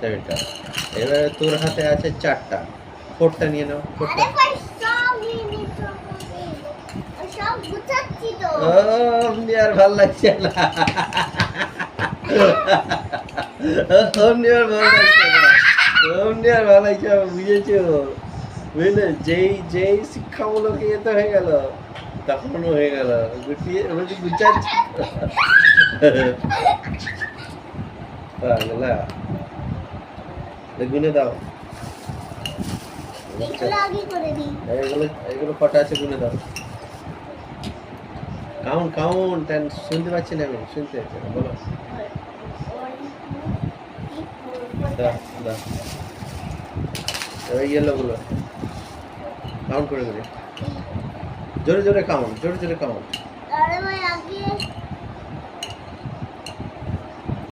7টা। এবারে তোর হাতে আছে 4টা, 4টা নিয়ে নাও। 4টা অমনি আর ভাল লাগছে না। অমনি আর ভালো লাগছে না, অমনি আর ভালো লাগছে না, বুঝেছো? বুঝলে, যেই শিক্ষামূলক ইয়েতে হয়ে গেল তখনও হয়ে গেল গুটিয়ে বলছি গুছাচ্ছি। পাগলা, গুনে দাও। এগুলো কটা আছে গুনে দাও। কাউন্ট শুনতে পাচ্ছি না আমি, শুনতে বলো। দাও দাও, ইয়েলো গুলো কাউন্ট করে জোরে জোরে কাউন্ট, জোরে জোরে কাউন্ট।